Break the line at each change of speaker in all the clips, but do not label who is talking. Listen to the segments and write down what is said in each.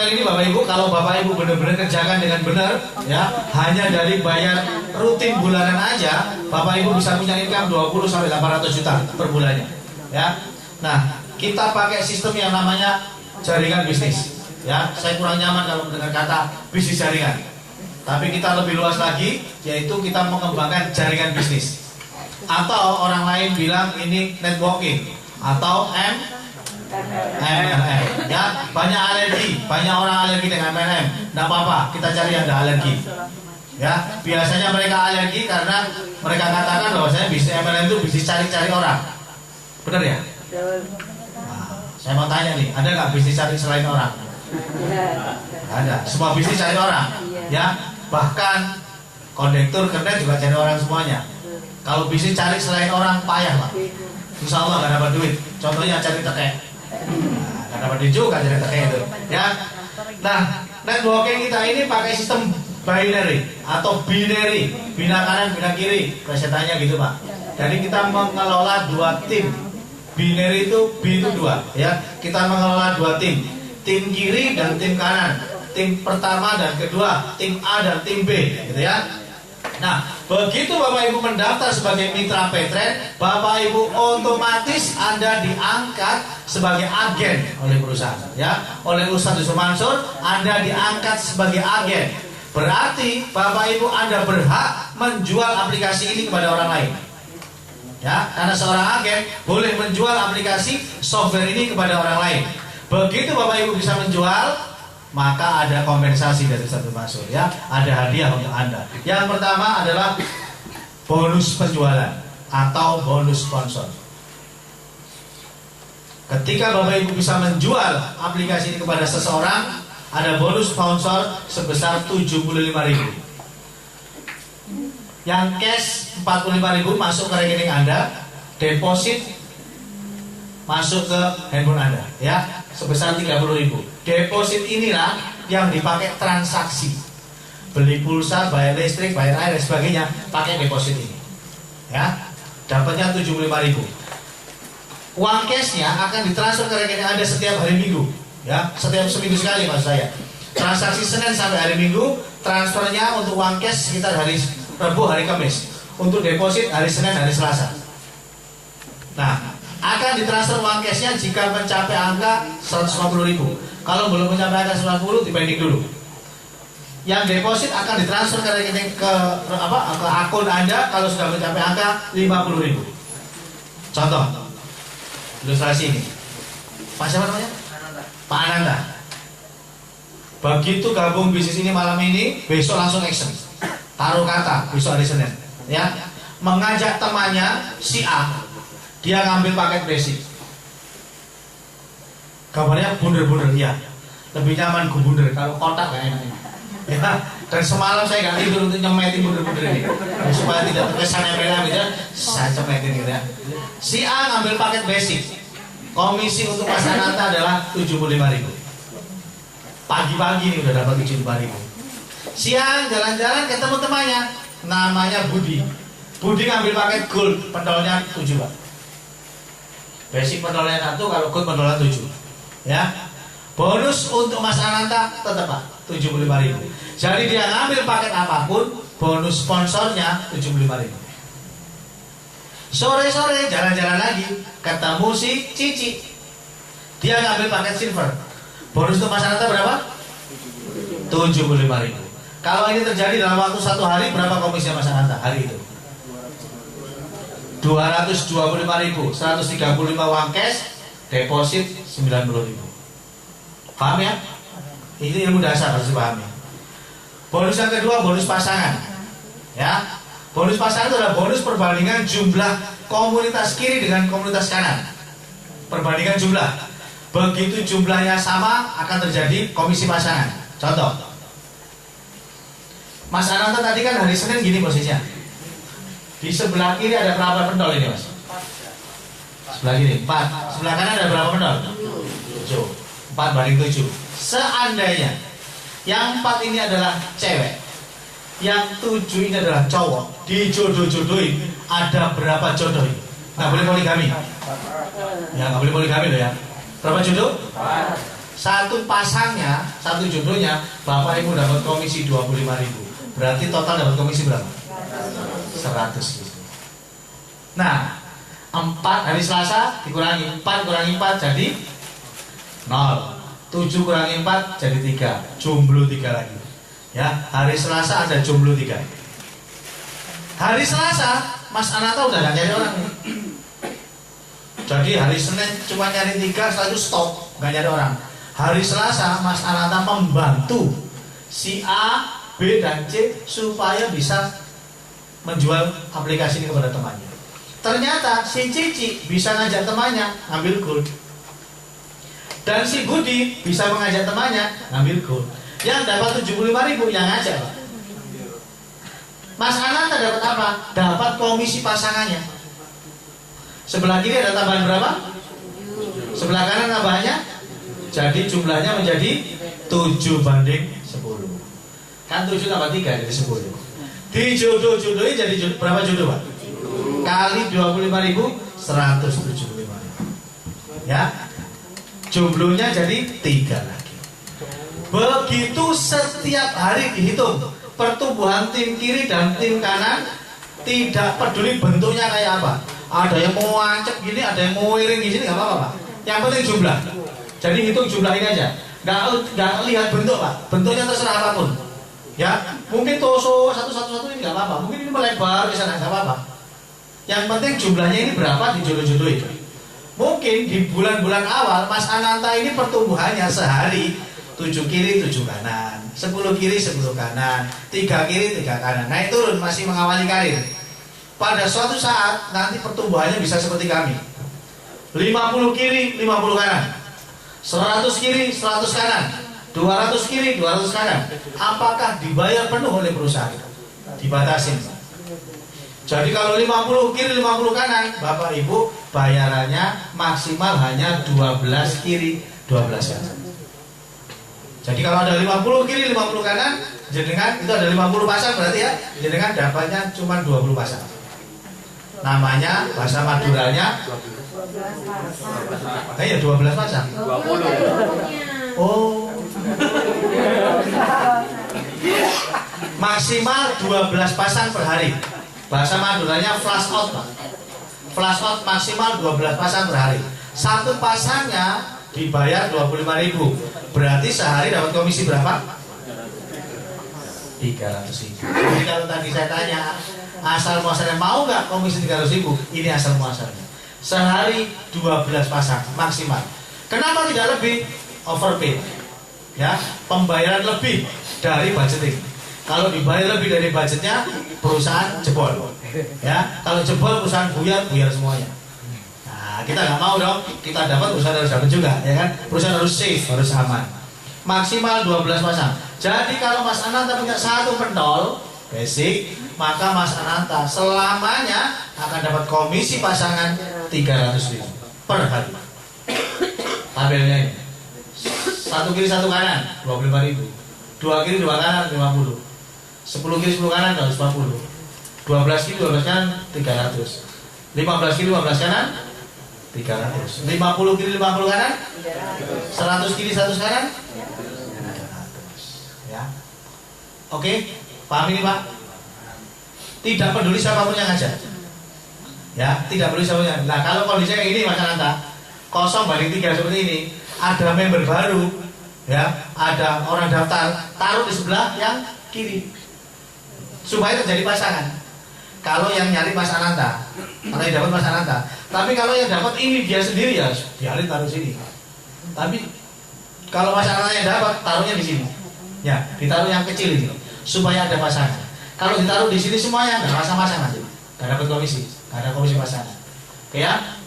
email ini Bapak Ibu, kalau Bapak Ibu benar-benar kerjakan dengan benar, ya, hanya dari bayar rutin bulanan aja, Bapak Ibu bisa punya income 20 sampai 800 juta per bulannya, ya. Nah, kita pakai sistem yang namanya jaringan bisnis, ya. Saya kurang nyaman kalau mendengar kata bisnis jaringan, tapi kita lebih luas lagi, yaitu kita mengembangkan jaringan bisnis, atau orang lain bilang ini networking, atau MLM, ya. Banyak alergi, banyak orang alergi dengan MLM. Tidak apa-apa, kita cari yang tidak alergi, ya. Biasanya mereka alergi karena mereka katakan bahwa saya bisnis MLM itu bisnis cari-cari orang. Benar ya? Nah, saya mau tanya nih, ada nggak bisnis cari selain orang? Ada. Semua bisnis cari orang, ya. Bahkan kondektur kernet juga cari orang semuanya. Kalau bisnis cari selain orang payah Pak. Insya Allah nggak dapat duit. Contohnya cari tekek. Nah, dapat duit juga cari tekek itu, ya. Nah, networking kita ini pakai sistem binary atau binary, bina kanan bina kiri, presetannya gitu Pak. Jadi kita mengelola dua tim. Binary itu B itu 2, ya. Kita mengelola dua tim kiri dan tim kanan, tim pertama dan kedua, tim A dan tim B, gitu ya. Nah, begitu Bapak Ibu mendaftar sebagai mitra Petren, Bapak Ibu otomatis Anda diangkat sebagai agen oleh perusahaan, ya. Oleh Ustadz Yusuf Mansur, Anda diangkat sebagai agen. Berarti Bapak Ibu Anda berhak menjual aplikasi ini kepada orang lain, ya. Karena seorang agen boleh menjual aplikasi software ini kepada orang lain. Begitu Bapak Ibu bisa menjual, maka ada kompensasi dari Ustadz Mansur, ya. Ada hadiah untuk Anda. Yang pertama adalah bonus penjualan atau bonus sponsor. Ketika Bapak Ibu bisa menjual aplikasi ini kepada seseorang, ada bonus sponsor sebesar 75.000. Yang cash 45.000 masuk ke rekening Anda, deposit masuk ke handphone Anda, ya, sebesar 30.000. Deposit inilah yang dipakai transaksi, beli pulsa, bayar listrik, bayar air dan sebagainya, pakai deposit ini, ya. Dapatnya 75.000. Uang cashnya akan ditransfer ke rekening Anda setiap hari Minggu, ya, setiap seminggu sekali maksud saya. Transaksi Senin sampai hari Minggu, transfernya untuk uang cash sekitar hari Rabu, hari Kamis. Untuk deposit hari Senin, hari Selasa. Nah, akan ditransfer uang cashnya jika mencapai angka 150.000. Kalau belum mencapai angka 150, dipending dulu. Yang deposit akan ditransfer ke rekening ke akun Anda kalau sudah mencapai angka 50.000. Contoh, ilustrasi ini. Pak siapa namanya? Pak Ananda. Begitu gabung bisnis ini malam ini, besok langsung action. Taruh kata besok hari Senin, ya. Mengajak temannya si A, dia ngambil paket basic. Kabarnya bunder-bunder, ya. Lebih nyaman bunder, kalau kotak gak enak, ya. Dan semalam saya gak tidur untuk nyemetin bunder-bunder ini, supaya tidak terkesan MLM gitu, saya cemetin gitu, ya. Si A ngambil paket basic. Komisi untuk Mas Ananta adalah 75.000. Pagi-pagi ini udah dapat 75.000. Siang jalan-jalan ketemu temannya, namanya Budi. Budi ngambil paket gold, pendolnya 7 Pak. Basic pendolnya 1, kalau gold pendolnya 7, ya. Bonus untuk Mas Ananta tetap Pak 75.000. Jadi dia ngambil paket apapun, bonus sponsornya 75.000. Sore-sore jalan-jalan lagi, ketemu si Cici, dia ngambil paket silver. Bonus untuk Mas Ananta berapa? 75.000. Kalau ini terjadi dalam waktu 1 hari, berapa komisi Mas Ananta hari itu? 225.000. 135 uang cash, deposit 90.000. Paham ya? Ini ilmu dasar harus dipahami. Bonus yang kedua, bonus pasangan, ya. Bonus pasangan itu adalah bonus perbandingan jumlah komunitas kiri dengan komunitas kanan. Perbandingan jumlah. Begitu jumlahnya sama, akan terjadi komisi pasangan. Contoh, Mas Ananta tadi kan hari Senin gini posisinya. Di sebelah kiri ada berapa pendol ini Mas? Sebelah kiri 4. Sebelah kanan ada berapa pendol? 7. 4 banding 7. Seandainya yang 4 ini adalah cewek, yang 7 ini adalah cowok, dijodoh-jodohin, ada berapa jodoh ini? Nggak boleh poligami. Ya nggak boleh poligami loh ya. Berapa jodoh? satu pasangnya, satu jodohnya, Bapak Ibu dapat komisi 25.000. Berarti total dapat komisi berapa? 100.000. Nah, 4 hari Selasa dikurangi 4 kurangi 4 jadi 0. 7 kurangi 4 jadi 3. Jomblo 3 lagi. Ya, hari Selasa ada jomblo 3. Hari Selasa Mas Ananta udah gak nyari orang nih. Jadi hari Senin cuma nyari 3, setelah itu stop, gak nyari orang. Hari Selasa Mas Ananta membantu si A, B, dan C supaya bisa menjual aplikasi ini kepada temannya. Ternyata si Cici bisa ngajak temannya ngambil gold, dan si Budi bisa mengajak temannya ngambil gold. Yang dapat 75.000 yang ngajak, Pak. Mas Ananta dapat apa? Dapat komisi pasangannya. Sebelah kiri ada tambahan berapa? Sebelah kanan tambahannya. Jadi jumlahnya menjadi 7 banding 10. Kan 7 tambah 3 jadi 10. Dijodoh-jodohin jadi berapa jodoh, Pak? Kali 25.000, 175. Ya. Jumlahnya jadi 3 lagi. Begitu setiap hari dihitung pertumbuhan tim kiri dan tim kanan, tidak peduli bentuknya kayak apa. Ada yang mau ancep gini, ada yang mau miring gini, nggak apa-apa, Pak. Yang penting jumlah. Jadi hitung jumlah ini aja. Nggak lihat bentuk, Pak. Bentuknya terserah apapun. Ya, mungkin torso satu-satu ini nggak apa-apa. Mungkin ini melebar, misalnya nggak apa-apa. Yang penting jumlahnya ini berapa dijodoh-jodohin. Mungkin di bulan-bulan awal Mas Ananta ini pertumbuhannya sehari 7 kiri 7 kanan, 10 kiri 10 kanan, 3 kiri 3 kanan, naik turun, masih mengawali karir. Pada suatu saat nanti pertumbuhannya bisa seperti kami, 50 kiri 50 kanan, 100 kiri 100 kanan, 200 kiri 200 kanan. Apakah dibayar penuh oleh perusahaan? Dibatasin. Jadi kalau 50 kiri 50 kanan, Bapak Ibu bayarannya maksimal hanya 12 kiri 12 kanan. Jadi kalau ada 50 kiri 50 kanan, jenengan itu ada 50 pasang berarti ya, jenengan dapatnya cuma 20 pasang. Namanya bahasa Maduranya 12 pasang. 20. Oh. Maksimal 12 pasang per hari. Bahasa Maduranya flash out, Pak. Flash out maksimal 12 pasang per hari. Satu pasangnya dibayar 25.000. Berarti sehari dapat komisi berapa? 300.000. Jadi kalau tadi saya tanya asal muasalnya mau nggak komisi 300.000? Ini asal muasalnya. Sehari 12 pasang maksimal. Kenapa tidak lebih? Overpay. Ya, pembayaran lebih dari budgeting. Kalau dibayar lebih dari budgetnya, perusahaan jebol. Ya, kalau jebol perusahaan buyar semuanya. Nah, kita nggak mau dong. Kita dapat, perusahaan harus dapat juga, ya kan? Perusahaan harus safe, harus aman. Maksimal 12 pasang. Jadi kalau Mas Ananta punya satu pentol basic, maka Mas Ananta selamanya akan dapat komisi pasangan 300.000 per hari. Tabelnya ini. Satu kiri satu kanan 25.000. 2 kiri 2 kanan 50. 10 kiri 10 kanan 140. 12 kiri 12 kanan 300. 15 kiri 15 kanan 300. 50 kiri 50 kanan 100 kiri 100 kanan 300. Ya. Oke, paham ini, Pak? Tidak peduli siapapun yang ngajak. Ya, tidak peduli siapapun yang. Nah, kalau kondisinya ini Mas Ananta, 0/3 seperti ini, ada member baru, ya, ada orang daftar, taruh di sebelah yang kiri supaya terjadi pasangan. Kalau yang nyari Mas Ananta, kalau yang dapat Mas Ananta. Tapi kalau yang dapat ini dia sendiri, ya biarin taruh sini. Tapi kalau Mas Ananta yang dapat, taruhnya di sini. Ya, ditaruh yang kecil ini supaya ada pasangan. Kalau ditaruh di sini semuanya nggak pasang-pasang nanti, nggak dapat komisi, nggak ada komisi pasangan. Oke ya?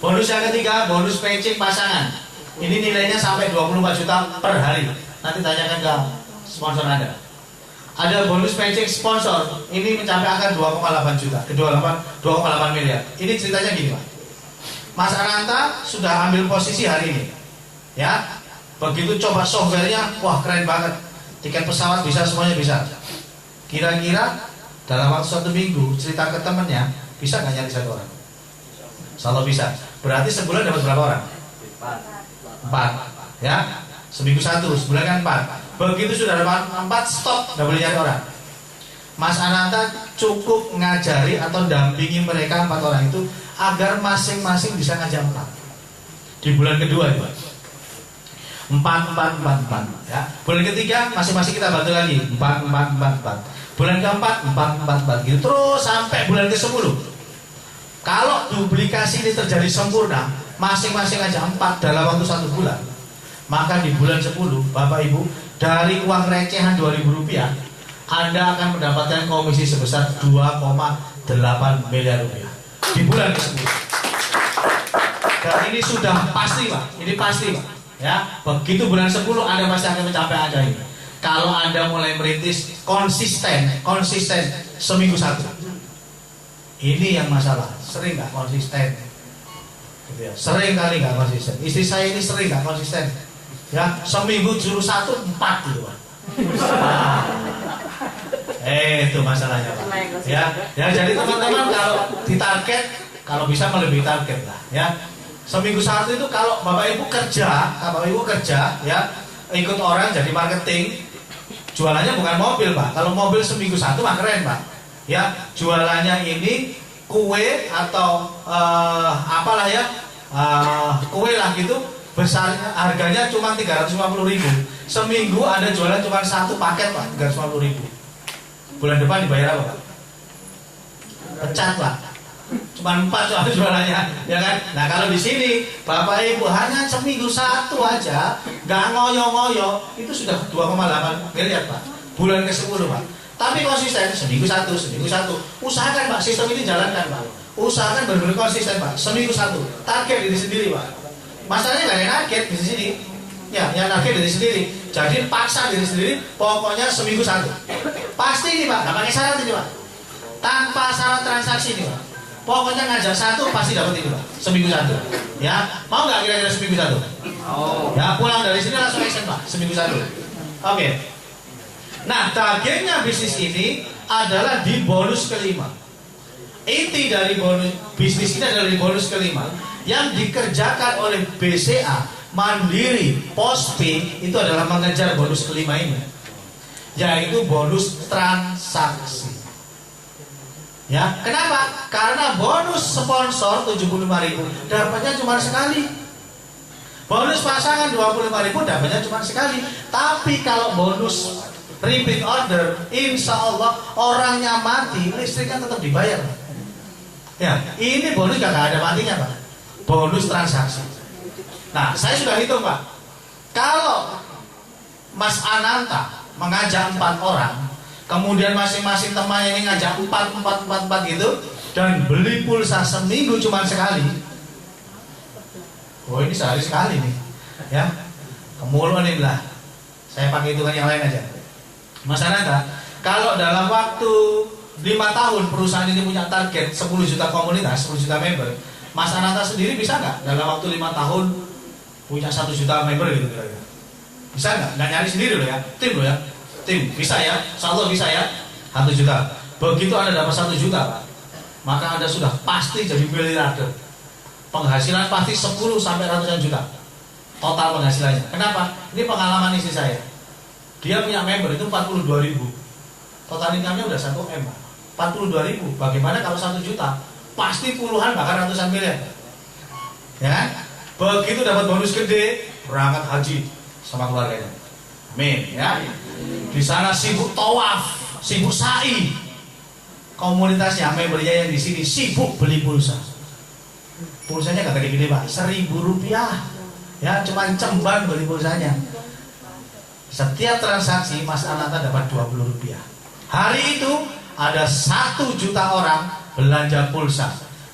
Bonus yang ketiga, bonus matching pasangan. Ini nilainya sampai 24 juta per hari. Nanti tanyakan ke sponsor Anda. Ada bonus matching sponsor. Ini mencapai angka 2,8 juta, ke 2,8 miliar. Ini ceritanya gini, Pak. Mas Ananta sudah ambil posisi hari ini. Ya. Begitu coba softwarenya, wah keren banget. Tiket pesawat bisa, semuanya bisa. Kira-kira dalam waktu 1 minggu cerita ke temennya, bisa nggak nyari 1 orang? Kalau bisa. Berarti sebulan dapat berapa orang? 4. Ya, seminggu 1, sebulan kan 4. Begitu sudah dapat 4, stop, nggak boleh nyari orang. Mas Ananta cukup ngajari atau dampingi mereka 4 orang itu agar masing-masing bisa ngajak 4. Di bulan kedua itu 4 ya. Bulan ketiga masing-masing kita bantu lagi 4. Bulan keempat 4 gitu terus sampai bulan ke-10. Kalau duplikasi ini terjadi sempurna, masing-masing aja 4 dalam waktu 1 bulan, maka di bulan 10 Bapak Ibu dari uang recehan Rp2.000 Anda akan mendapatkan komisi sebesar 2,8 miliar rupiah di bulan ke-10. Dan ini sudah pasti Pak, ini pasti Pak. Ya, begitu bulan 10 Anda pasti akan mencapai angka ini. Kalau Anda mulai merintis konsisten seminggu 1. Ini yang masalah, sering nggak konsisten. Gitu ya. Sering kali nggak konsisten. Istri saya ini sering nggak konsisten. Ya, seminggu juru 1 4 gitu Pak. Itu masalahnya Pak. Ya, jadi teman-teman kalau ditarget, kalau bisa melebihi target lah. Ya, seminggu 1 itu kalau Bapak Ibu kerja, ya ikut orang jadi marketing. Jualannya bukan mobil Pak. Kalau mobil seminggu 1 mah keren Pak. Ya, jualannya ini kue atau apalah ya, kue lah gitu. Besarnya harganya cuma 350.000. Seminggu Anda jualan cuma 1 paket Pak, 350.000. Bulan depan dibayar apa Pak? Pecat Pak. Cuma 4 soal jualannya, ya kan? Nah kalau di sini Bapak Ibu hanya seminggu 1 aja, nggak ngoyo-ngoyo, itu sudah 2,8 miliar Pak. Bulan ke-10 Pak. Tapi konsisten seminggu 1. Usahakan Pak, sistem ini jalankan Pak. Usahakan benar-benar konsisten Pak. Seminggu 1. Target diri sendiri Pak. Masalahnya nggak ada target di sini. Ya, yang target diri sendiri. Jadi paksa diri sendiri. Pokoknya seminggu 1. Pasti ini Pak, nggak pakai syarat ini Pak. Tanpa syarat transaksi ini Pak. Pokoknya ngajak 1 pasti dapat itu Pak. Seminggu 1. Ya, mau nggak kira-kira seminggu 1? Oh. Ya, pulang dari sini langsung action Pak. Seminggu 1. Oke. Nah, targetnya bisnis ini adalah di bonus kelima. Inti dari bonus bisnis ini adalah di bonus kelima yang dikerjakan oleh BCA, Mandiri, Postpay itu adalah mengejar bonus kelima ini, yaitu bonus transaksi. Ya, kenapa? Karena bonus sponsor 75.000 dapatnya cuma sekali. Bonus pasangan 25.000 dapatnya cuma sekali. Tapi kalau bonus repeat order, insya Allah orangnya mati, listriknya tetap dibayar. Ya, ini bonus gak ada matinya Pak. Bonus transaksi. Nah, saya sudah hitung Pak. Kalau Mas Ananta mengajak 4 orang, kemudian masing-masing temannya ini ngajak 4 gitu, dan beli pulsa seminggu cuma sekali. Oh ini sehari sekali nih, ya. Kemuluan ini lah. Saya pakai hitungan yang lain aja. Mas Ananta, kalau dalam waktu 5 tahun perusahaan ini punya target 10 juta komunitas, 10 juta member, Mas Ananta sendiri bisa nggak dalam waktu 5 tahun punya 1 juta member gitu kira-kira? Bisa nggak? Nggak nyari sendiri loh ya, tim loh ya. Tim, bisa ya, insya Allah bisa ya, 1 juta. Begitu Anda dapat 1 juta Pak, maka Anda sudah pasti jadi miliarder. Penghasilan pasti 10 sampai ratusan juta total penghasilannya. Kenapa? Ini pengalaman istri saya. Dia punya member itu 42.000. Total income-nya udah 1 M Pak. 42.000. Bagaimana kalau 1 juta? Pasti puluhan bahkan ratusan miliar. Ya kan? Begitu dapat bonus gede, berangkat haji sama keluarganya. Amin ya. Di sana sibuk tawaf, sibuk sa'i. Komunitasnya membernya yang di sini sibuk beli pulsa. Pulsanya gak gede-gede Pak, Rp1.000. Ya, cuma cemban beli pulsanya. Setiap transaksi Mas Ananta dapat Rp20. Hari itu ada 1 juta orang belanja pulsa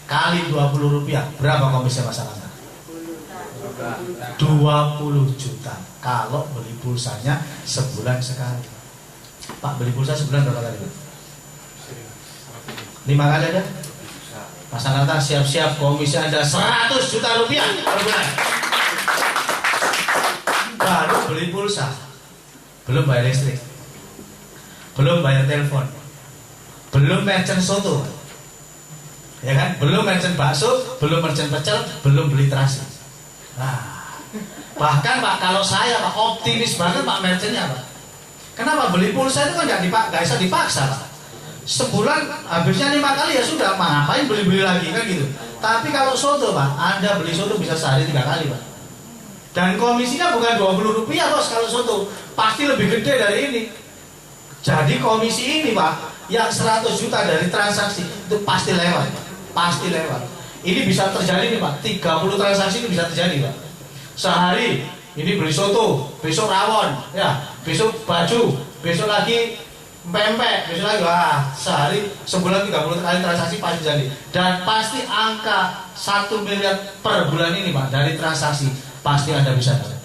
kali Rp20. Berapa komisi Mas Ananta? 20 juta kalau beli pulsanya sebulan sekali. Pak, beli pulsa sebulan berapa kali? 5 kali aja. Mas Ananta siap-siap komisi Anda 100 juta rupiah per bulan. Baru beli pulsa, belum bayar listrik, belum bayar telepon, belum merchant soto, ya kan? Belum merchant bakso, belum merchant pecel, belum beli terasi. Nah, Bahkan Pak, kalau saya Pak optimis banget Pak merchantnya Pak. Kenapa? Beli pulsa itu kan nggak bisa dipaksa Pak. Sebulan habisnya 5 kali ya sudah, ngapain beli-beli lagi kan gitu. Tapi kalau soto Pak, Anda beli soto bisa sehari 3 kali Pak. Dan komisinya bukan 20 rupiah bos kalau soto, pasti lebih gede dari ini. Jadi komisi ini Pak, yang 100 juta dari transaksi itu pasti lewat Pak. Pasti lewat. Ini bisa terjadi nih Pak, 30 transaksi itu bisa terjadi Pak. Sehari ini beli soto, besok rawon, ya, besok baju, besok lagi pempek, besok lagi, wah, sehari, sebulan 30 kali transaksi pasti jadi. Dan pasti angka 1 miliar per bulan ini Pak, dari transaksi, pasti Anda bisa dapat.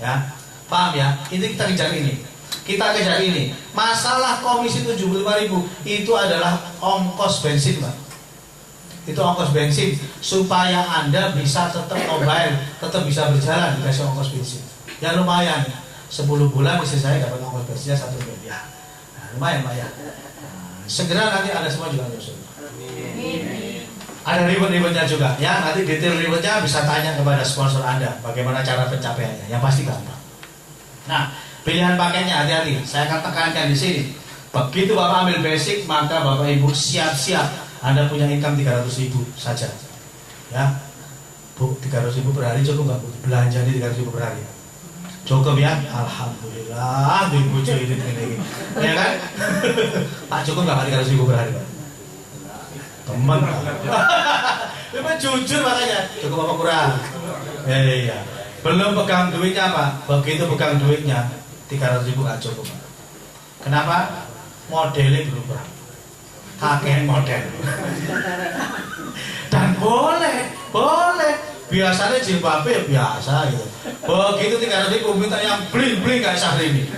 Ya, paham ya? Ini kita kejar ini. Kita kejar ini. Masalah komisi 75.000 itu adalah ongkos bensin Pak. Itu ongkos bensin, supaya Anda bisa tetap mobile, tetap bisa berjalan, dikasih ongkos bensin. Ya lumayan. 10 bulan istri saya dapat ongkos bensinnya 1 miliar. Nah, lumayan Pak ya. Nah, segera nanti ada semua juga nyusul. Ada ribet-ribetnya juga ya. Nanti detail ribetnya bisa tanya kepada sponsor Anda bagaimana cara pencapaiannya. Yang pasti gampang. Nah, pilihan paketnya hati-hati. Saya akan tekankan di sini. Begitu Bapak ambil basic, maka Bapak Ibu siap-siap Anda punya income 300.000 saja. Ya. Bu, 300.000 per hari cukup nggak Bu? Belanja di 300.000 per hari. Cukup ya, alhamdulillah, duit bojo ini, ya kan? Pak cukup nggak 300.000 per hari Pak? Teman, Pak. Jujur makanya, cukup apa kurang? Iya. Belum pegang duitnya Pak, begitu pegang duitnya 300.000 nggak cukup Pak. Kenapa? Modelnya berubah, kakek model. Dan boleh. Biasanya jilbabnya biasa gitu. Begitu 300.000 minta yang bling-bling kayak Syahrini.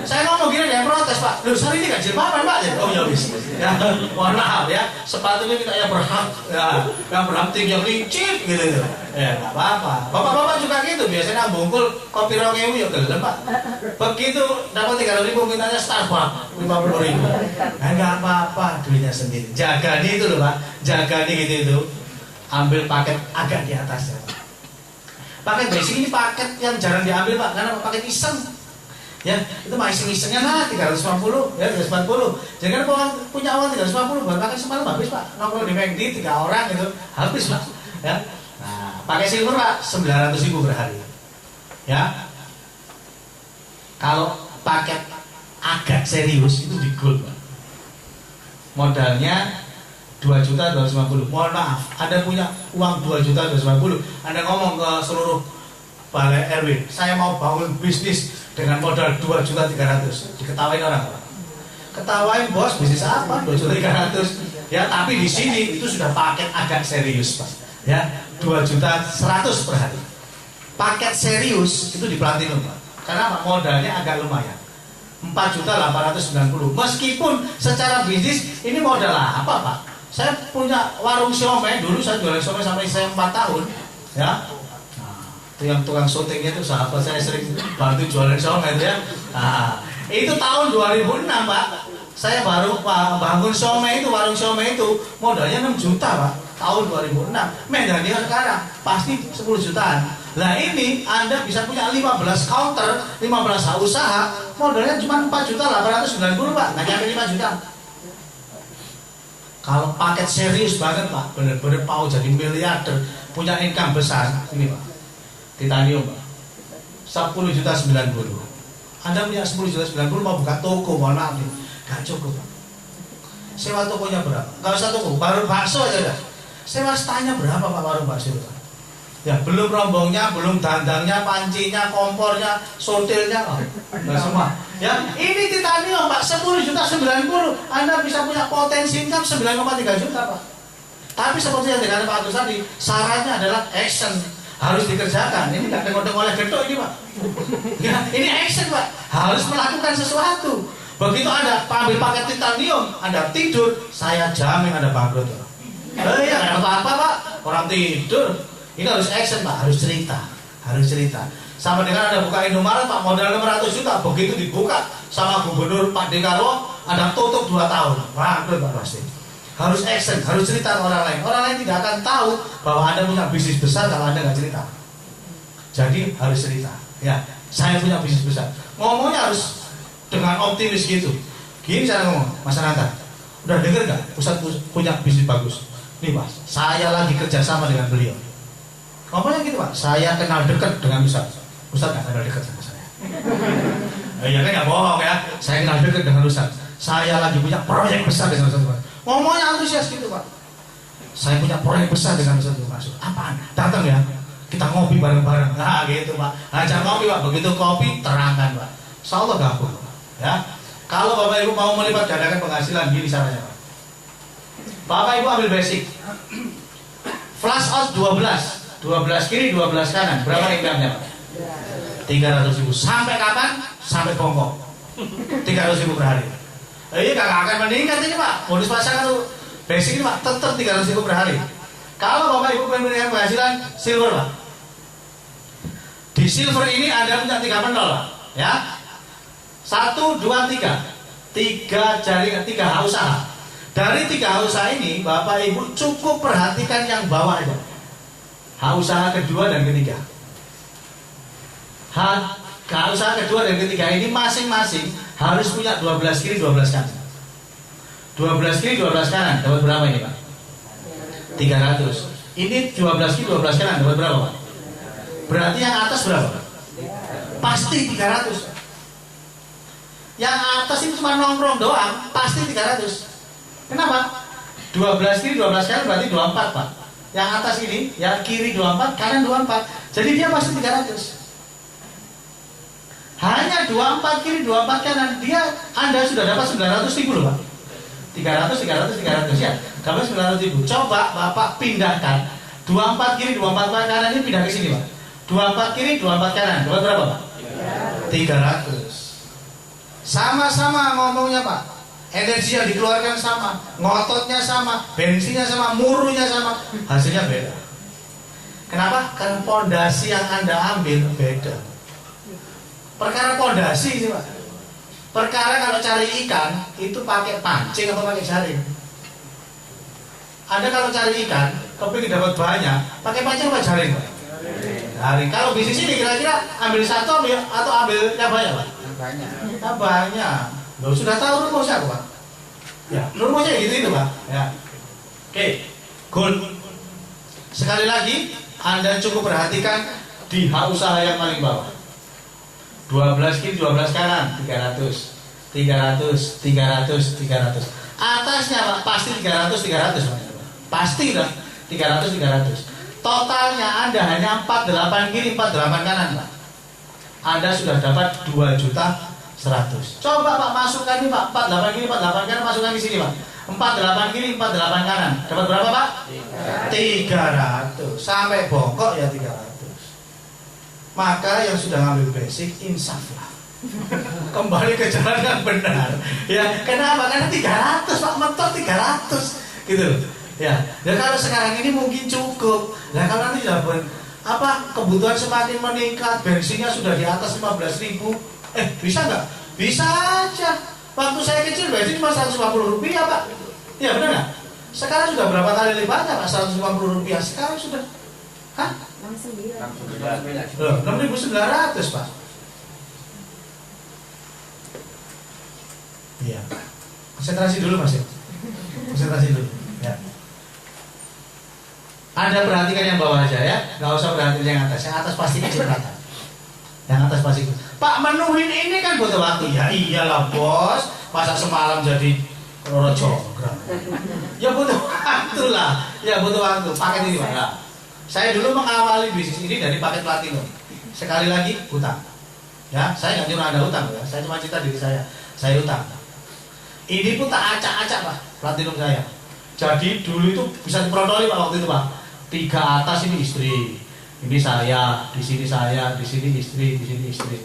Saya ngomong gini dia protes Pak. Loh Syahrini gak jilbaban Pak? Oh ya wis. Ya, mohon maaf ya. Sepatunya minta yang berhak, ya, yang berhak yang licin gitu. Ya nggak apa-apa. Bapak-bapak juga gitu. Biasanya bungkul kopi rongewu ya gelem Pak. Begitu dapat 300.000 mintanya Starbucks 50.000. Nah nggak apa-apa, duitnya sendiri. Jaga nih itu loh Pak. Jaga nih gitu itu. Ambil paket agak di atas ya Pak. Paket basic ini paket yang jarang diambil Pak, karena paket iseng. Ya, itu mah iseng-isengnya lah 350 ya 340. Jangan punya uang 350 buat pakai semalam habis Pak. Nongkrong di McD 3 orang itu habis Pak. Ya. Nah, pakai silver Pak 900.000 per hari. Ya. Kalau paket agak serius itu di gold Pak. Modalnya 2.250.000. Mohon maaf, Anda punya uang 2.250.000, Anda ngomong ke seluruh balai RW, saya mau bangun bisnis dengan modal 2.300.000. Diketawain orang Pak. Ketawain bos, bisnis apa? 2.300.000. Ya, tapi di sini itu sudah paket agak serius Pak. Ya, 2.100.000 per hari. Paket serius itu di Platinum Pak. Karena Pak modalnya agak lumayan. 4.890.000. Meskipun secara bisnis ini modal apa Pak? Saya punya warung siomay, dulu saya jualan siomay sampai saya 4 tahun, ya. Nah, itu yang tukang syutingnya itu sahabat saya sering bantu jualan siomay itu ya. Nah, itu tahun 2006 Pak. Saya baru bangun siomay itu, warung siomay itu modalnya 6 juta Pak. Tahun 2006. Medannya sekarang pasti 10 jutaan. Nah ini Anda bisa punya 15 counter, 15 usaha, modalnya cuma 4.890.000 Pak, nggak nyampe 5 juta. Kalau paket serius banget Pak, bener-bener mau jadi miliarder, punya income besar, ini Pak, titanium Pak, 10.090.000. Anda punya 10.090.000 mau buka toko, mohon maaf nih, gak cukup Pak. Sewa tokonya berapa? Gak usah toko, baru bakso aja dah. Sewa stanya berapa Pak warung bakso Pak? Ya belum rombongnya, belum dandangnya, pancinya, kompornya, sotilnya, enggak semua. Ya ini titanium Pak, 10.090.000. Anda bisa punya potensi income 9,3 juta Pak. Tapi seperti yang dikatakan Pak Agus tadi, syaratnya adalah action, harus dikerjakan. Ini nggak tengok-tengok oleh gedok ini Pak. Ya ini action Pak, harus melakukan sesuatu. Begitu Anda ambil paket titanium, Anda tidur, saya jamin Anda bangkrut Pak. Ya nggak apa-apa Pak, orang tidur. Ini harus action Pak, harus cerita. Sama dengan Anda buka Indomaret Pak, modal 600 juta, begitu dibuka sama Gubernur Pak Dekarwo, Anda tutup 2 tahun, bangkrut Pak pasti. Harus action, harus cerita ke orang lain. Orang lain tidak akan tahu bahwa Anda punya bisnis besar kalau Anda nggak cerita. Jadi harus cerita. Ya, saya punya bisnis besar. Ngomongnya harus dengan optimis gitu. Gini cara ngomong, Mas Ananta. Udah denger nggak? Ustadz punya bisnis bagus. Nih Mas, saya lagi kerjasama dengan beliau. Ngomongnya gitu Pak. Saya kenal dekat dengan Ustadz. Ustadz nggak kenal dekat sama saya. Ya kan nggak bohong ya. Saya kenal dekat dengan Ustadz. Saya lagi punya proyek besar dengan Ustadz. Ngomongnya antusias gitu Pak. Saya punya proyek besar dengan Ustadz. Apaan? Datang ya. Kita ngopi bareng-bareng. Nah gitu Pak. Ajak ngopi Pak. Begitu kopi terangkan Pak. Insya Allah gabung ya. Kalau Bapak Ibu mau melipat gandakan penghasilan, gini caranya Pak. Bapak Ibu ambil basic. Flash out 12 kiri 12 kanan. Berapa income-nya Pak? 300.000. Sampai kapan? Sampai bongkok. 300.000 per hari. Iya gak akan meningkat ini Pak. Modus pasangan tuh basic ini Pak tetap 300.000 per hari. Kalau Bapak Ibu pengen meningkat penghasilan silver Pak. Di silver ini Anda punya 3 penol Pak. Ya. 1, 2, 3 jaringan, 3 usaha. Dari 3 usaha ini Bapak Ibu cukup perhatikan yang bawah aja. Usaha kedua dan ketiga. Usaha kedua dan ketiga ini masing-masing harus punya 12 kiri 12 kanan. 12 kiri 12 kanan dapat berapa ini Pak? 300. Ini 12 kiri 12 kanan dapat berapa Pak? Berarti yang atas berapa Pak? Pasti 300. Yang atas itu cuma nongkrong doang, pasti 300. Kenapa? 12 kiri 12 kanan berarti 24 Pak. Yang atas ini, yang kiri 24, kanan 24. Jadi dia pasti 300. Hanya 24 kiri 24 kanan, Anda sudah dapat 900.000 loh Pak. 300 ya. Dapat 900.000. Coba Bapak pindahkan 24 kiri 24 kanan ini pindah ke sini Pak. 24 kiri 24 kanan, dapat berapa Pak? 300. Sama-sama ngomongnya Pak. Energi yang dikeluarkan sama, ngototnya sama, bensinnya sama, murunya sama, hasilnya beda. Kenapa? Karena pondasi yang Anda ambil beda. Perkara pondasi sih Pak. Perkara kalau cari ikan itu pakai pancing atau pakai jaring. Anda kalau cari ikan, kepingin dapat banyak, pakai pancing atau jaring Pak? Jaring. Kalau bisnis ini kira-kira ambil satu atau ambil yang banyak Pak? Banyak. Loh, sudah tahu rumusnya Pak? Ya, rumusnya gitu itu Pak. Ya. Oke, good. Sekali lagi, Anda cukup perhatikan di usaha yang paling bawah. 12 kiri 12 kanan 300. Atasnya Pak pasti 300 Pak. Pasti dah 300. Totalnya Anda hanya 48 kiri 48 kanan Pak. Anda sudah dapat 2.100.000. Coba Pak masukkan ini Pak, 48 kiri 48 kanan, masukkan di sini Pak. 48 kiri 48 kanan. Dapat berapa Pak? 300. Sampai bongkok ya 300. Maka yang sudah ngambil basic insaflah. Kembali ke jalan yang benar. Ya, kenapa? Karena 300 Pak, mentok 300. Gitu. Ya. Dan kalau sekarang ini mungkin cukup. Nah, kalau nanti sudah kebutuhan semakin meningkat, bensinnya sudah di atas 15.000. Bisa nggak? Bisa aja. Waktu saya kecil bensin cuma 150 rupiah Pak. Ya benar nggak? Sekarang sudah berapa kali lipatnya Pak? 150 rupiah. Sekarang sudah 6.900 Pak. Iya. Konsentrasi dulu Mas ya. Konsentrasi dulu. Ya. Anda perhatikan yang bawah aja ya, nggak usah perhatikan yang atas. Yang atas pasti kecepatan. Yang atas pasti. Pak, menuhin ini kan butuh waktu. Ya iyalah bos, masa semalam jadi rojogram. Ya butuh waktu lah. Ya butuh waktu. Paket ini Pak. Nah, saya dulu mengawali bisnis ini dari paket platinum. Sekali lagi hutang. Ya, saya nggak nyuruh Anda hutang ya. Saya cuma cerita diri saya. Saya hutang. Ini pun tak acak-acak Pak, platinum saya. Jadi dulu itu bisa diperoleh Pak waktu itu Pak. 3 atas ini istri, ini saya, di sini istri, di sini istri.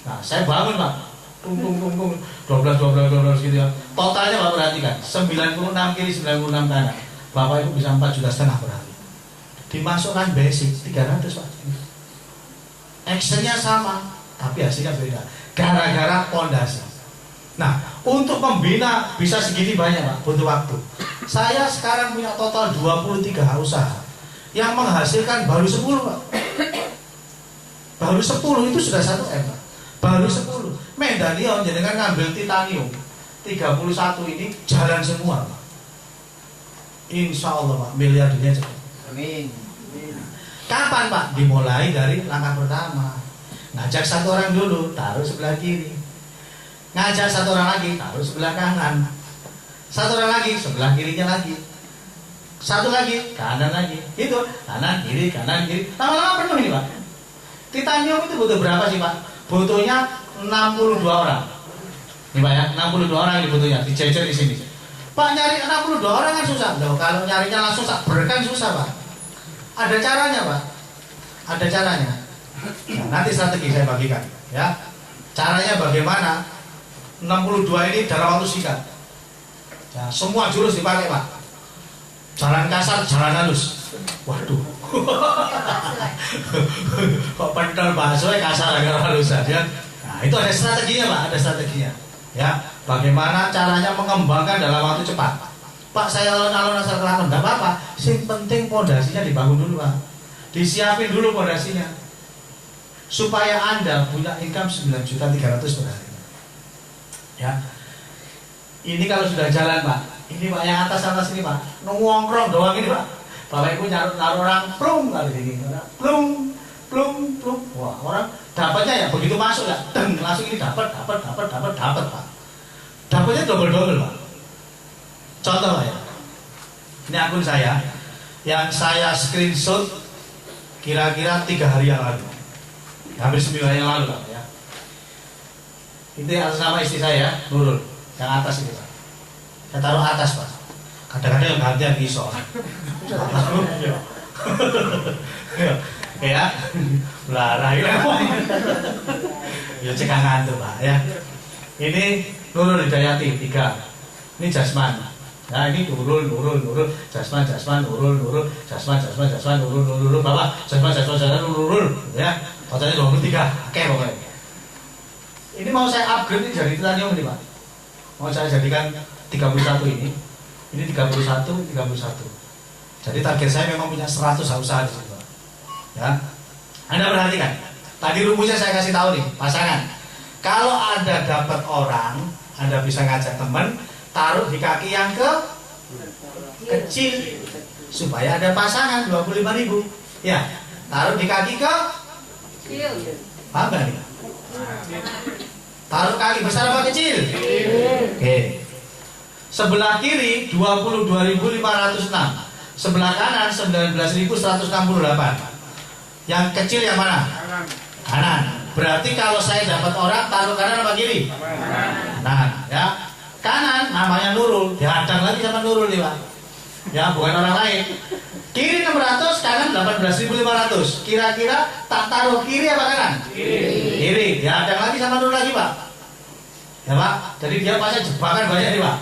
Nah, saya bangun Pak, tung 12 gitu ya. Totalnya Pak perhatikan, 96 kiri 96 kanan. Bapak Ibu bisa 4,5 juta per hari. Dimasukkan basic 300 Pak. Actionnya sama, tapi hasilnya beda. Gara-gara pondasi. Nah, untuk membina bisa segini banyak Pak, butuh waktu. Saya sekarang punya total 23 usaha yang menghasilkan baru 10 Pak. Baru 10 itu sudah 1 M, Pak. Baru 10. Medalion jenengan ngambil titanium 31 ini jalan semua, Pak. Insya Allah, Pak, miliar dunia cepat.
Amin.
Kapan, Pak? Dimulai dari langkah pertama. Ngajak satu orang dulu, taruh sebelah kiri. Ngajak satu orang lagi, taruh sebelah kanan. Satu orang lagi, sebelah kirinya lagi. Satu lagi, kanan lagi. Itu, kanan, kiri, kanan, kiri. Lama-lama penuh ini, Pak. Titanium itu butuh berapa sih, Pak? Butuhnya 62 orang. Ini, Pak, ya, 62 orang ini butuhnya, dijejer di sini. Pak, nyari 62 orang kan susah. Loh, kalau nyarinya langsung sak berkan susah, Pak. Ada caranya, Pak. Ada caranya. Nah, nanti strategi saya bagikan, ya. Caranya bagaimana? 62 ini dalam waktu singkat. Ya, semua jurus dipakai, Pak. Jalan kasar, jalan halus. Waduh. Kok pentol bakso kasar agak halus saja. Nah, itu ada strateginya, Pak, ada strateginya. Ya, bagaimana caranya mengembangkan dalam waktu cepat. Pak, saya alon-alon asal kelakon, enggak apa-apa. Yang penting pondasinya dibangun dulu, Pak. Disiapin dulu pondasinya. Supaya Anda punya income 9.300.000 per hari. Ya. Ini kalau sudah jalan, Pak. Ini, Pak, yang atas-atas ini, Pak. Nongkrong doang ini, Pak. Bapak Ibu naruh orang plung kali ini. Plung, plung, plung. Wah, orang dapatnya ya begitu masuk ya, deng, langsung ini dapat, Pak. Dapatnya double-double, Pak. Contoh, Pak, ya. Ini akun saya yang saya screenshot kira-kira 3 hari yang lalu. Hampir 9 hari yang lalu, Pak, ya. Itu atas nama istri saya, Nurul, yang atas itu, Pak. Saya taruh atas, Pak. Kadang-kadang yang gantian iso. Ya, larang ya cekangan tuh, Pak, ya. Ini Nurul Hidayati 3. Ini Jasman. Nah, ini Nurul, Jasman, Nurul, Jasman, Nurul, Bapak, Jasman, Nurul, ya. Totalnya 23. Oke, pokoknya. Ini mau saya upgrade ini jadi titanium ini, Pak. Mau saya jadikan 31 ini. Ini 31. Jadi target saya memang punya 100 usaha di situ. Ya. Anda perhatikan. Tadi rumusnya saya kasih tahu nih, pasangan. Kalau Anda dapat orang, Anda bisa ngajak teman, taruh di kaki yang kecil supaya ada pasangan 25.000. Ya. Taruh di kaki paham nggak nih? Taruh kaki besar apa kecil? Oke. Sebelah kiri 22.506. Sebelah kanan 19.168. Yang kecil yang mana? Kanan. Berarti kalau saya dapat orang taruh kanan apa kiri? Kanan, ya. Kanan namanya Nurul, dihadang lagi sama Nurul nih, Pak. Ya, bukan orang lain. Kiri 600, kanan 18.500. Kira-kira tak taruh kiri apa kanan? Kiri. Dihadang lagi sama Nurul lagi, Pak. Ya, Pak. Jadi dia pasang jebakan banyak nih, Pak.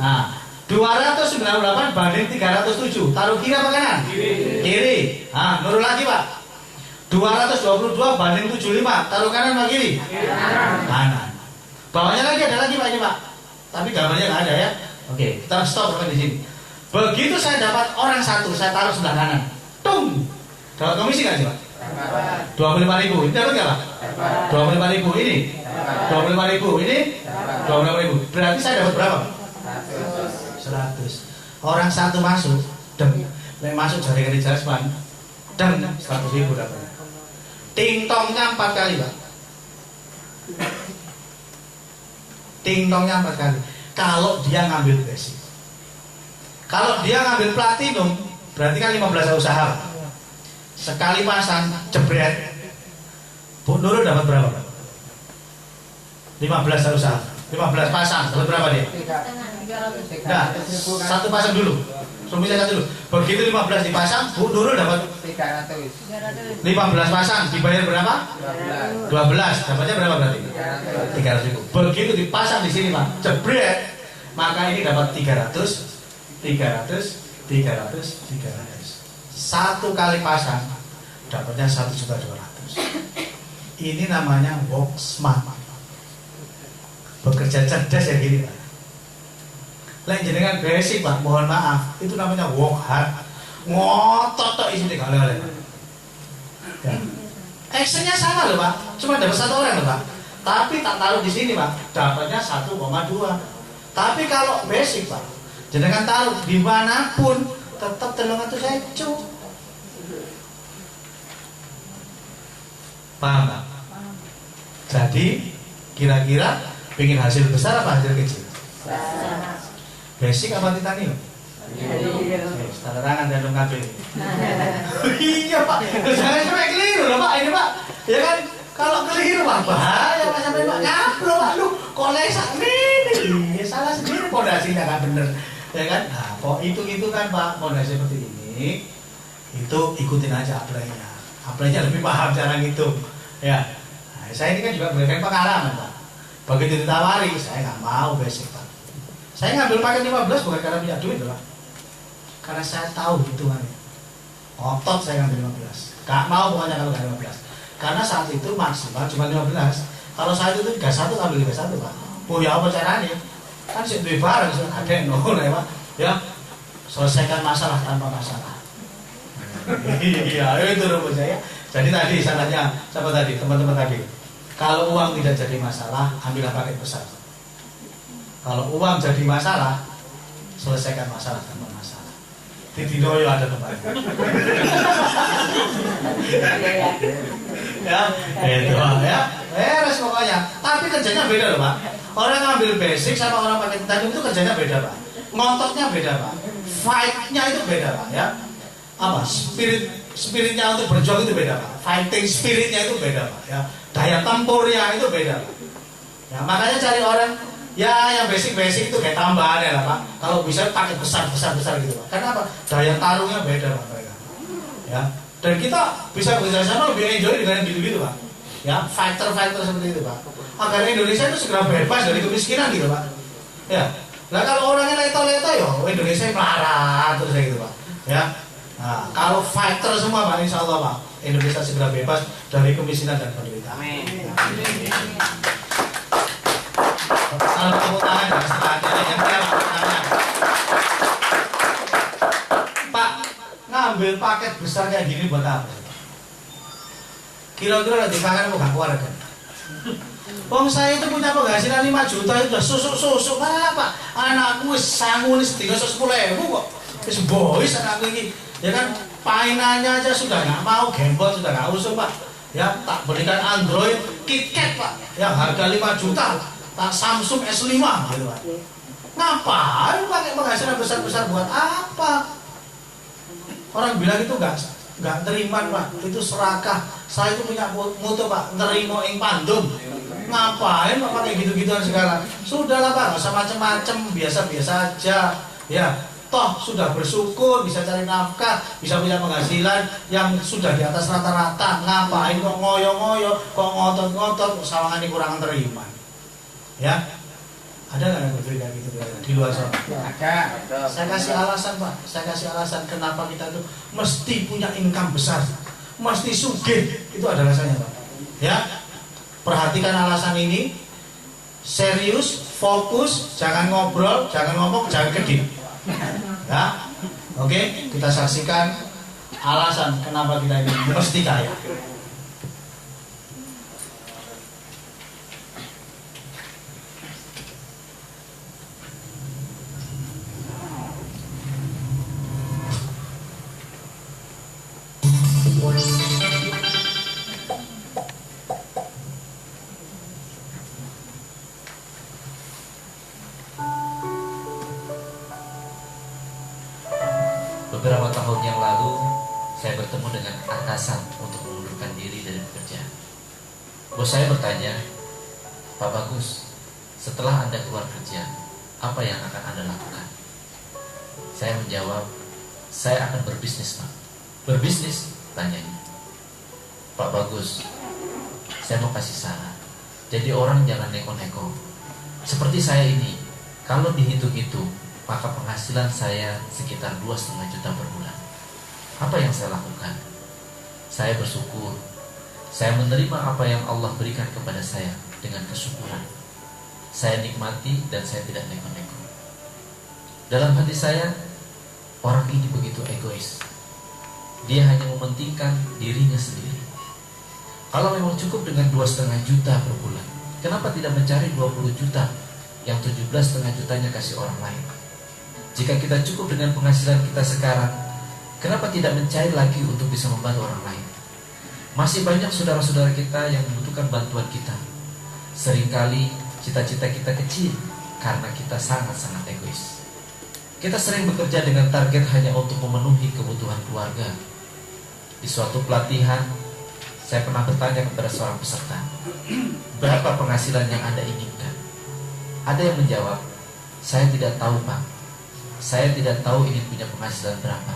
Nah, 298 banding 307. Taruh kiri apa kanan? Kiri. Nah, Nurul lagi, Pak. 222 banding 75. Taruh kanan apa kiri? Kanan. Bawahnya lagi ada lagi, Pak, ini, Pak. Tapi gambarnya nggak ada, ya. Oke, kita stop sampai di sini. Begitu saya dapat orang satu, saya taruh sebelah kanan. Tung. Dapat komisi nggak sih, Pak? 25.000. Ini dapat nggak, Pak? 25.000 ini. 25.000 ini. 25.000. Berarti saya dapat berapa, Pak? 100. Orang satu masuk, dem. Masuk dari kali Jasman, dem 100.000 dapat. Ting tongnya 4 kali, Pak. Ting tongnya 4 kali. Kalau dia ngambil basic. Kalau dia ngambil platinum, berarti kan 15 usaha. Sekali pasang, jebret. Bu Nurul dapat berapa, Pak? 15 usaha. 15 pasang, dapat berapa dia? Nah, satu pasang dulu. Suaminya satu dulu. Begitu 15 dipasang, Bu Nurul dapat
300.
15 pasang, dibayar berapa? 12. Dapatnya berapa berarti? 300.000. Begitu dipasang di sini, Pak, jebret, maka ini dapat 300. Satu kali pasang dapatnya 1.200.000. Ini namanya work smart. Bekerja cerdas ya gini, Pak. Lain jenengan basic, Pak, mohon maaf, itu namanya work hard. Ngotot tok isine gak oleh. Ya. Actionnya sama loh Pak, cuma dapat 1 orang loh Pak. Tapi tak taruh di sini Pak, dapatnya 1,2. Tapi kalau basic Pak, jenengan taruh dimanapun tetap 300 paham Pak? Jadi kira-kira pengen hasil besar apa hasil kecil? Basic apa titanium? Tanda tangan dan lengkap ini. Iya Pak, jangan sampai keliru loh Pak, ini Pak. Ya kan, kalau keliru Pak bahaya Pak, sampai Pak ngaplo Pak, lu kolesak ini, salah sendiri pondasinya nggak bener, ya kan? Nah, kok itu kan Pak, pondasi seperti ini, itu ikutin aja apply-nya lebih paham cara ngitung, ya. Nah, saya ini kan juga berikan pengalaman Pak. Begitu ditawari, saya nggak mau basic Pak. Saya ngambil paket 15 bukan karena punya duit loh Pak. Karena saya tahu hitungannya. Otot saya ngambil 15. Gak mau pokoknya kalau gak 15. Karena saat itu maksimal cuma 15. Kalau saat itu 31 ambil 31 Pak. Oh ya apa caranya? Kan sih duit bareng sih ada no ya Pak. Ya. Selesaikan masalah tanpa masalah. Iya, itu rumusnya ya. Jadi tadi salahnya siapa tadi? Teman-teman tadi. Kalau uang tidak jadi masalah, ambillah paket besar. Kalau uang jadi masalah, selesaikan masalah tanpa masalah. Di Dinoyo ada tempatnya. Ya, itu ya. Beres pokoknya. Tapi kerjanya beda loh Pak. Orang ngambil basic sama orang pakai titanium itu kerjanya beda Pak. Ngototnya beda Pak. Fight-nya itu beda Pak ya. Apa? Spiritnya untuk berjuang itu beda Pak. Fighting spiritnya itu beda Pak ya. Daya tempurnya itu beda Pak. Ya, makanya cari orang ya yang basic itu kayak tambahan ya lah Pak. Kalau bisa pakai besar gitu Pak. Karena apa? Daya taruhnya beda Pak mereka. Ya. Dan kita bisa bekerja sama lebih enjoy dengan gitu-gitu Pak. Ya, fighter seperti itu Pak. Agar Indonesia itu segera bebas dari kemiskinan gitu Pak. Ya. Nah kalau orangnya leto-leto ya Indonesia melarat terus gitu Pak. Ya. Nah, kalau fighter semua Pak, insya Allah Pak, Indonesia segera bebas dari kemiskinan dan penderitaan. Amin. Kalau tepuk tangan dan setelahnya yang Pak, ngambil paket besar kayak gini buat apa? Kira-kira nanti makan apa gak keluarga? Wong saya itu punya penghasilan 5 juta itu udah susuk apa? Anakku sangun sedikit 10.000 kok. Wis boys anakku ini. Ya kan painannya aja sudah nggak mau, gamebot sudah nggak usung Pak. Ya tak berikan Android KitKat Pak, yang harga 5 juta. Tak Samsung S5 gitu Pak. Ngapain pakai penghasilan besar-besar buat apa? Orang bilang itu nggak terima Pak, itu serakah. Saya itu punya moto Pak, nerimo ing pandum. Ngapain Pak pakai gitu-gituan segala? Sudahlah Pak, nggak usah macem-macem, biasa-biasa aja. Ya. Toh sudah bersyukur, bisa cari nafkah, bisa punya penghasilan yang sudah di atas rata-rata. Ngapain kok ngoyo-ngoyo, kok ngotot-ngotot, sawangan ini kurang terima. Ya, ada nggak yang berbeda gitu di luar sana? Ada. Saya kasih alasan Pak, saya kasih alasan kenapa kita tuh mesti punya income besar, mesti sugih. Itu ada alasannya Pak. Ya, perhatikan alasan ini, serius, fokus, jangan ngobrol, jangan ngomong, jangan kedip. Ya, oke, kita saksikan alasan kenapa kita ini mesti kaya.
Beberapa tahun yang lalu, saya bertemu dengan atasan untuk mengundurkan diri dari pekerjaan. Bos saya bertanya, Pak Bagus, setelah Anda keluar kerja, apa yang akan Anda lakukan? Saya menjawab, saya akan berbisnis Pak. Berbisnis? Tanyanya. Pak Bagus, saya mau kasih saran. Jadi orang jangan neko-neko. Seperti saya ini, kalau dihitung-hitung, maka penghasilan saya sekitar 2,5 juta per bulan. Apa yang saya lakukan? Saya bersyukur. Saya menerima apa yang Allah berikan kepada saya dengan kesyukuran. Saya nikmati dan saya tidak neko-neko. Dalam hati saya, orang ini begitu egois. Dia hanya mementingkan dirinya sendiri. Kalau memang cukup dengan 2,5 juta per bulan, kenapa tidak mencari 20 juta yang 17,5 jutanya kasih orang lain? Jika kita cukup dengan penghasilan kita sekarang, kenapa tidak mencari lagi untuk bisa membantu orang lain? Masih banyak saudara-saudara kita yang membutuhkan bantuan kita. Seringkali cita-cita kita kecil karena kita sangat-sangat egois. Kita sering bekerja dengan target hanya untuk memenuhi kebutuhan keluarga. Di suatu pelatihan, saya pernah bertanya kepada seorang peserta, berapa penghasilan yang Anda inginkan? Ada yang menjawab, saya tidak tahu Pak. Saya tidak tahu ingin punya penghasilan berapa.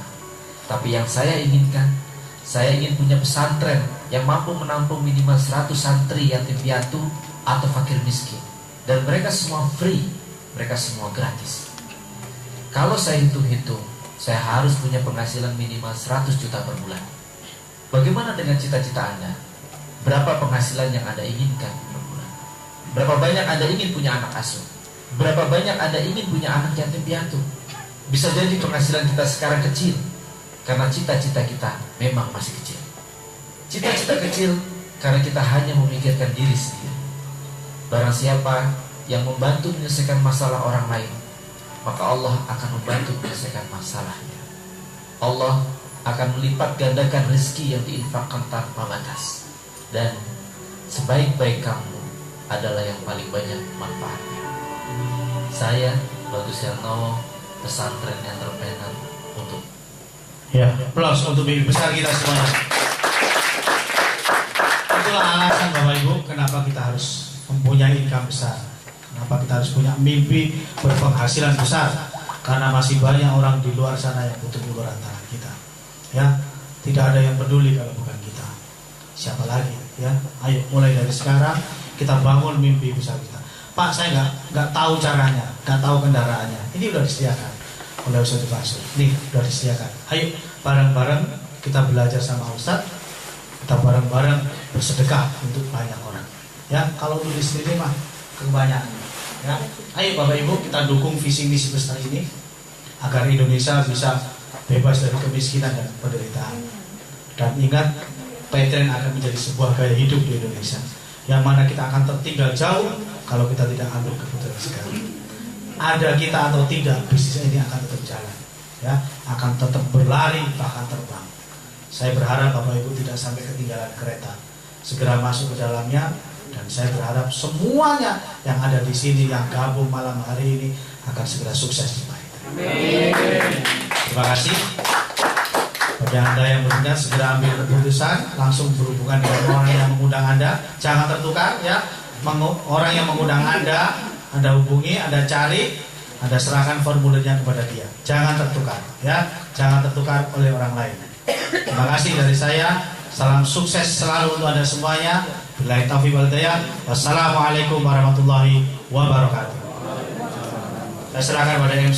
Tapi yang saya inginkan, saya ingin punya pesantren yang mampu menampung minimal 100 santri yatim piatu atau fakir miskin. Dan mereka semua free, mereka semua gratis. Kalau saya hitung-hitung, saya harus punya penghasilan minimal 100 juta per bulan. Bagaimana dengan cita-cita Anda? Berapa penghasilan yang Anda inginkan per bulan? Berapa banyak Anda ingin punya anak asuh? Berapa banyak Anda ingin punya anak yatim piatu? Bisa jadi penghasilan kita sekarang kecil, karena cita-cita kita memang masih kecil. Cita-cita kecil karena kita hanya memikirkan diri sendiri. Barang siapa yang membantu menyelesaikan masalah orang lain, maka Allah akan membantu menyelesaikan masalahnya. Allah akan melipat gandakan rezeki yang diinfakkan tanpa batas. Dan sebaik-baik kamu adalah yang paling banyak manfaatnya. Saya, Bagus Yarnowo, pesantren entrepreneur untuk
plus untuk mimpi besar kita semuanya. Itulah alasan Bapak Ibu kenapa kita harus mempunyai income besar, kenapa kita harus punya mimpi berpenghasilan besar. Karena masih banyak orang di luar sana yang butuh uluran tangan kita. Ya, tidak ada yang peduli kalau bukan kita. Siapa lagi? Ya, ayo mulai dari sekarang kita bangun mimpi besar kita. Pak, saya nggak tahu caranya, nggak tahu kendaraannya. Ini udah disediakan oleh Ustadz Basur. Nih udah disediakan. Ayo bareng-bareng kita belajar sama Ustadz. Kita bareng-bareng bersedekah untuk banyak orang. Ya, kalau tulis sendiri mah kebanyakan. Ya, ayo Bapak Ibu kita dukung visi misi besar ini agar Indonesia bisa bebas dari kemiskinan dan penderitaan. Dan ingat, PTN akan menjadi sebuah gaya hidup di Indonesia, yang mana kita akan tertinggal jauh kalau kita tidak ambil keputusan sekarang. Ada kita atau tidak, bisnis ini akan tetap jalan, ya, akan tetap berlari bahkan terbang. Saya berharap Bapak Ibu tidak sampai ketinggalan kereta, segera masuk ke dalamnya. Dan saya berharap semuanya yang ada di sini yang gabung malam hari ini akan segera sukses di PTN. Terima kasih. Bagi Anda yang berminat segera ambil keputusan, langsung berhubungan dengan orang yang mengundang Anda. Jangan tertukar ya. Orang yang mengundang Anda hubungi, Anda cari, Anda serahkan formulirnya kepada dia. Jangan tertukar ya. Jangan tertukar oleh orang lain. Terima kasih dari saya. Salam sukses selalu untuk Anda semuanya. Billahi taufiq wal hidayah. Wassalamualaikum warahmatullahi wabarakatuh. Saya serahkan pada MC.